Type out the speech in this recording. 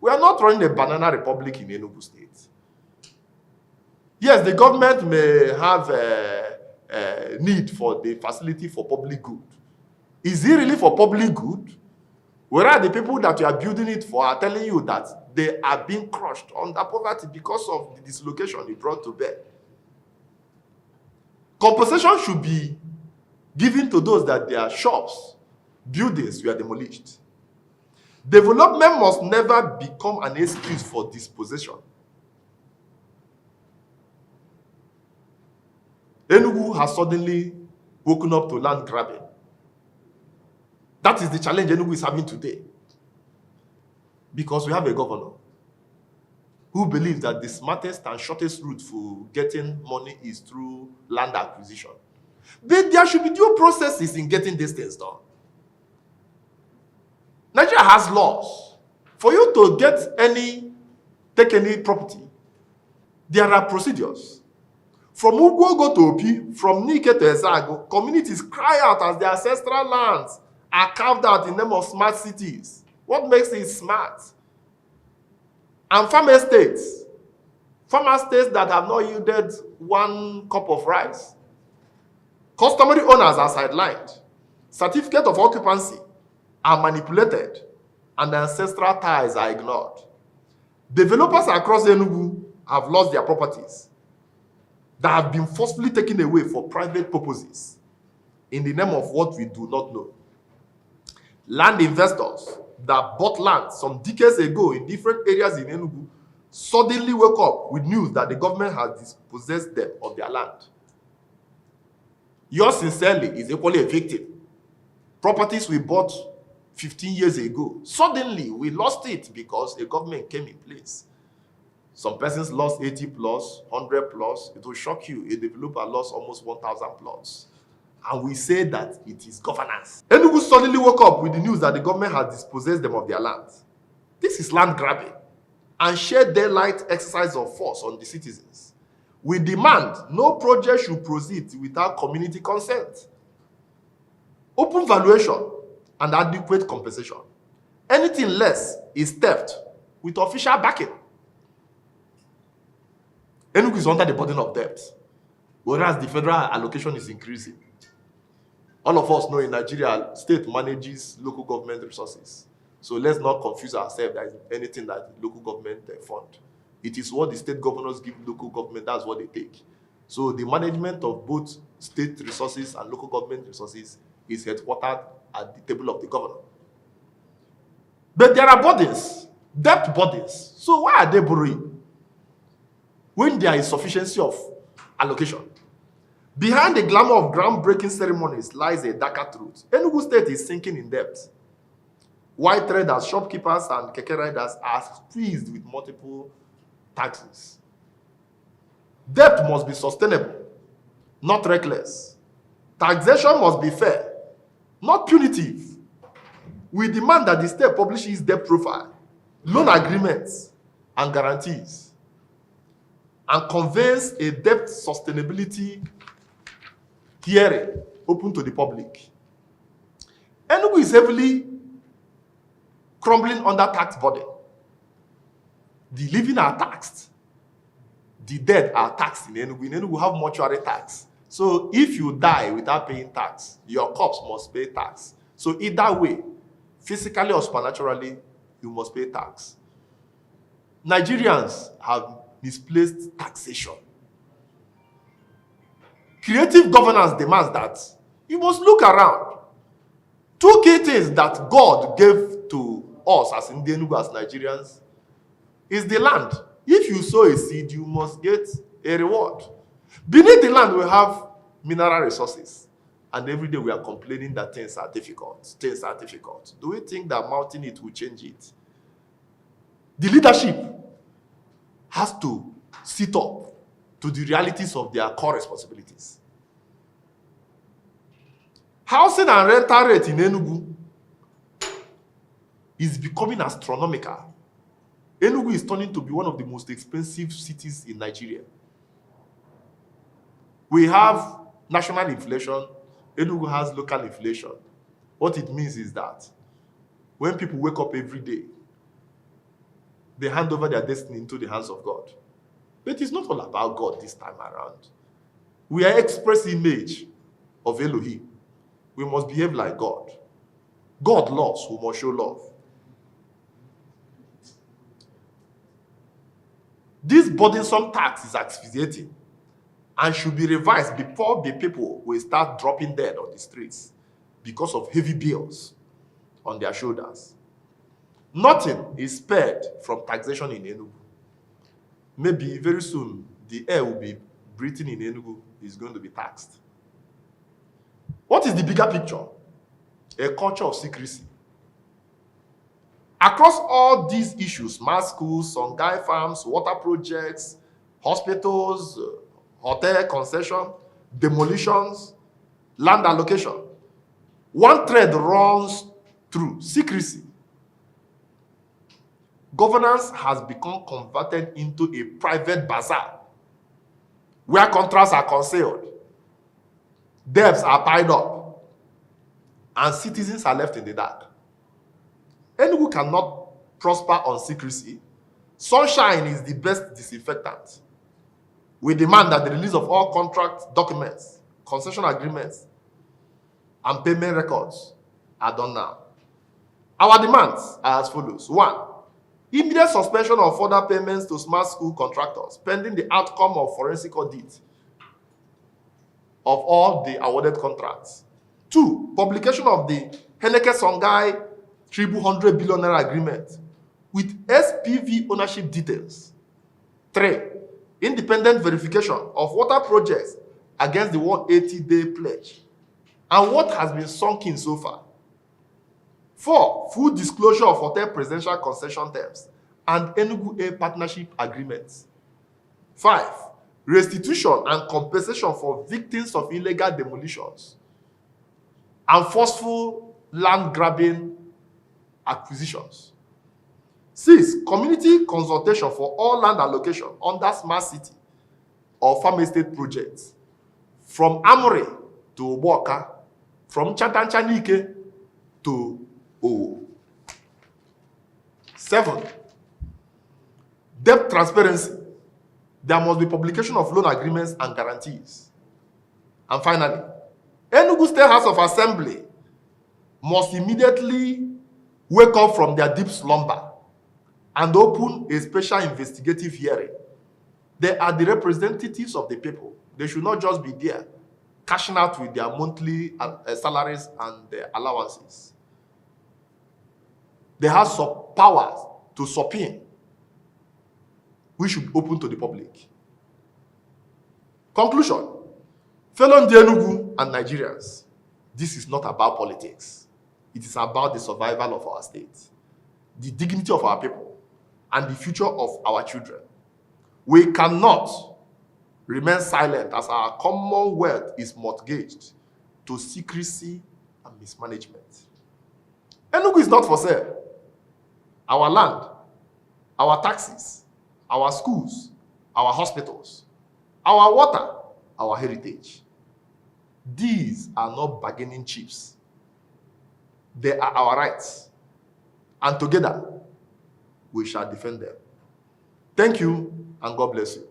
We are not running a banana republic in Enugu State. Yes, the government may have a need for the facility for public good. Is it really for public good? Whereas the people that you are building it for are telling you that they are being crushed under poverty because of the dislocation it brought to bear. Compensation should be given to those that their shops, buildings were demolished. Development must never become an excuse for dispossession. Enugu has suddenly woken up to land grabbing. That is the challenge Enugu is having today. Because we have a governor who believes that the smartest and shortest route for getting money is through land acquisition. But there should be due processes in getting these things done. Nigeria has laws. For you to take any property, there are procedures. From Ugo to Opi, from Nike to Ezago, communities cry out as their ancestral lands are carved out in the name of smart cities. What makes it smart? And farmer states that have not yielded 1 cup of rice. Customary owners are sidelined. Certificate of occupancy are manipulated, and ancestral ties are ignored. Developers across Enugu have lost their properties that have been forcefully taken away for private purposes in the name of what we do not know. Land investors that bought land some decades ago in different areas in Enugu suddenly wake up with news that the government has dispossessed them of their land. Yours sincerely is equally a victim. Properties we bought 15 years ago, suddenly we lost it because a government came in place. Some persons lost 80 plus, 100 plus. It will shock you. A developer lost almost 1,000 plus. And we say that it is governance. Enugu suddenly woke up with the news that the government had dispossessed them of their land. This is land grabbing and sheer daylight exercise of force on the citizens. We demand no project should proceed without community consent, open valuation, and adequate compensation. Anything less is theft with official backing. Enugu is under the burden of debt, whereas the federal allocation is increasing. All of us know in Nigeria, state manages local government resources. So let's not confuse ourselves that anything that the local government fund. It is what the state governors give local government, that's what they take. So the management of both state resources and local government resources is headquartered at the table of the governor. But there are bodies, debt bodies. So why are they borrowing when there is sufficiency of allocation? Behind the glamour of groundbreaking ceremonies lies a darker truth. Enugu State is sinking in debt. White traders, shopkeepers, and keke riders are squeezed with multiple taxes. Debt must be sustainable, not reckless. Taxation must be fair, not punitive. We demand that the state publishes debt profile, loan agreements, and guarantees, and conveys a debt sustainability hearing open to the public. Enugu is heavily crumbling under tax burden. The living are taxed. The dead are taxed in Enugu. In Enugu, we have mortuary tax. So if you die without paying tax, your corpse must pay tax. So either way, physically or supernaturally, you must pay tax. Nigerians have misplaced taxation. Creative governance demands that you must look around. 2 key things that God gave to us as Enugu, as Nigerians, is the land. If you sow a seed, you must get a reward. Beneath the land, we have mineral resources. And every day we are complaining that things are difficult. Things are difficult. Do we think that mounting it will change it? The leadership has to sit up to the realities of their core responsibilities. Housing and rental rate in Enugu is becoming astronomical. Enugu is turning to be one of the most expensive cities in Nigeria. We have national inflation. Enugu has local inflation. What it means is that when people wake up every day, they hand over their destiny into the hands of God. But it's not all about God this time around. We are express image of Elohim. We must behave like God. God loves, we must show love. This burdensome tax is asphyxiating and should be revised before the people will start dropping dead on the streets because of heavy bills on their shoulders. Nothing is spared from taxation in Enugu. Maybe very soon, the air will be breathing in Enugu is going to be taxed. What is the bigger picture? A culture of secrecy. Across all these issues, mass schools, Songhai farms, water projects, hospitals, hotel concession, demolitions, land allocation, one thread runs through secrecy. Governance has become converted into a private bazaar where contracts are concealed, debts are piled up, and citizens are left in the dark. Enugu cannot prosper on secrecy. Sunshine is the best disinfectant. We demand that the release of all contract documents, concession agreements, and payment records are done now. Our demands are as follows. 1. Immediate suspension of further payments to smart school contractors pending the outcome of forensic audit of all the awarded contracts. 2. Publication of the Heneke Songhai Tribu 100 billion naira agreement with SPV ownership details. 3. Independent verification of water projects against the 180-day pledge and what has been sunk in so far. 4. Full disclosure of hotel presidential concession terms and Enugu Air partnership agreements. 5. Restitution and compensation for victims of illegal demolitions and forceful land grabbing acquisitions. 6. Community consultation for all land allocation under smart city or farm estate projects from Amore to Oboka, from Chantanchanike to Owo. 7. Debt transparency. There must be publication of loan agreements and guarantees. And finally, Enugu State House of Assembly must immediately wake up from their deep slumber and open a special investigative hearing. They are the representatives of the people. They should not just be there cashing out with their monthly salaries and their allowances. They have some powers to subpoena, which should be open to the public. Conclusion. Fellow Enugu and Nigerians, this is not about politics. It is about the survival of our state, the dignity of our people, and the future of our children. We cannot remain silent as our commonwealth is mortgaged to secrecy and mismanagement. Enugu is not for sale. Our land, our taxes, our schools, our hospitals, our water, our heritage. These are not bargaining chips. They are our rights. And together, we shall defend them. Thank you, and God bless you.